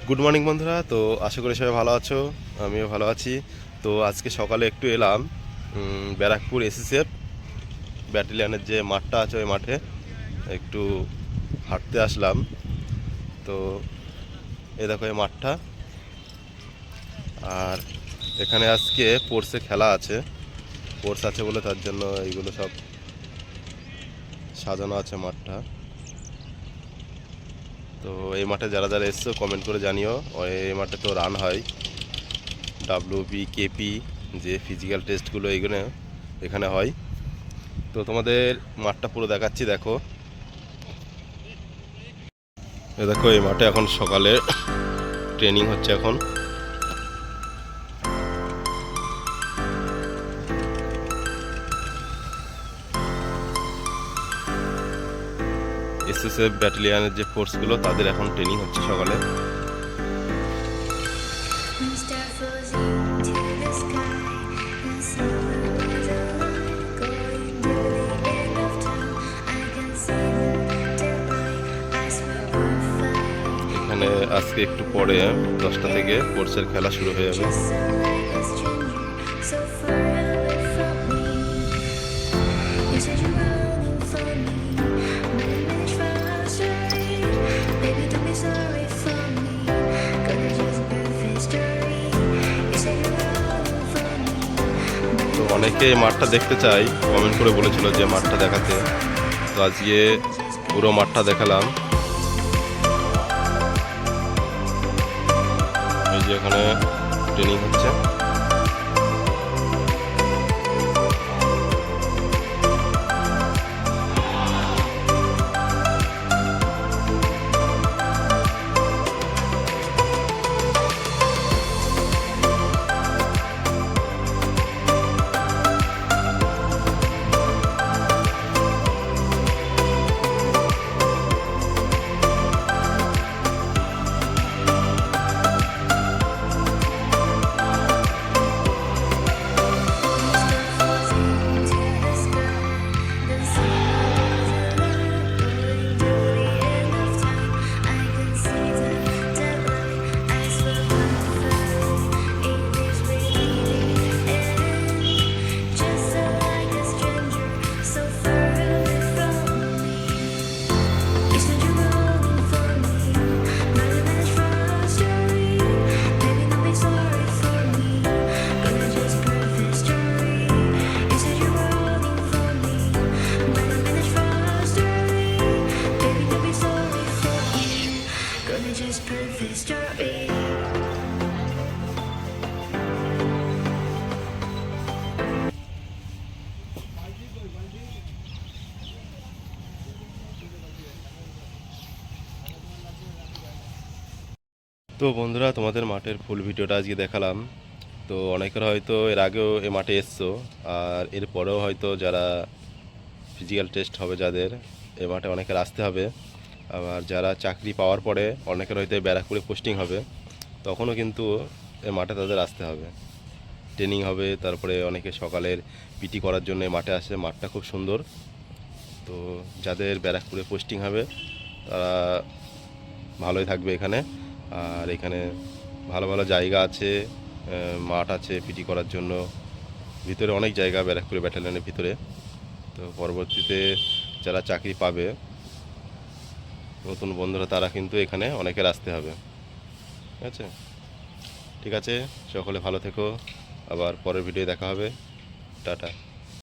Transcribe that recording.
Good morning বন্ধুরা। তো আশা করি সবাই ভালো আছো, আমিও ভালো আছি। তো আজকে সকালে একটু এলাম ব্যারাকপুর এসএসএফ ব্যাটালিয়নের যে মাঠটা আছে ওই মাঠে একটু হাঁটতে আসলাম। তো এই দেখো এই মাঠটা, আর এখানে আজকে স্পোর্টসে খেলা আছে, স্পোর্টস আছে বলে তার জন্য এইগুলো সব সাজানো আছে মাঠটা। তো এই মাঠে যারা যারা এসছো কমেন্ট করে জানিও। এই মাঠে তো রান হয়, ডাব্লিউবি কেপি যে ফিজিক্যাল টেস্টগুলো এইগুলো এখানে হয়। তো তোমাদের মাঠটা পুরো দেখাচ্ছি, দেখো দেখো এই মাঠে এখন সকালে ট্রেনিং হচ্ছে। এখন এসএসএফ ব্যাটালিয়নের যে ফোর্সগুলো তাদের এখন ট্রেনিং হচ্ছে সকালে। এখানে আজকে একটু পরে 10টা থেকে স্পোর্টসের খেলা শুরু হয়ে যাবে। তো অনেকে মাঠটা দেখতে চাই, কমেন্ট করে বলেছিল যে মাঠটা দেখাতে। তো আজকে পুরো মাঠটা দেখালাম। এই যে এখানে ট্রেনিং হচ্ছে। তো বন্ধুরা, তোমাদের মাঠের ফুল ভিডিওটা আজকে দেখালাম। তো অনেকের হয়তো এর আগেও এ মাঠে এসছো, আর এরপরেও হয়তো যারা ফিজিক্যাল টেস্ট হবে যাদের, এ মাঠে অনেকের আসতে হবে। আবার যারা চাকরি পাওয়ার পরে অনেকের হয়তো ব্যারাকপুরে পোস্টিং হবে, তখনও কিন্তু এ মাঠে তাদের আসতে হবে, ট্রেনিং হবে। তারপরে অনেকে সকালের পিটি করার জন্য মাঠে আসে। মাঠটা খুব সুন্দর। তো যাদের ব্যারাকপুরে পোস্টিং হবে তারা ভালোই থাকবে এখানে। আর এখানে ভালো ভালো জায়গা আছে, মাঠ আছে পিটি করার জন্য। ভিতরে অনেক জায়গা ব্যারাকপুরে ব্যাটালিয়নের ভিতরে। তো পরবর্তীতে যারা চাকরি পাবে নতুন বন্ধুরা, তারা কিন্তু এখানে অনেকের আসতে হবে। ঠিক আছে, ঠিক আছে, সকলে ভালো থেকো। আবার পরের ভিডিও দেখা হবে। টাটা।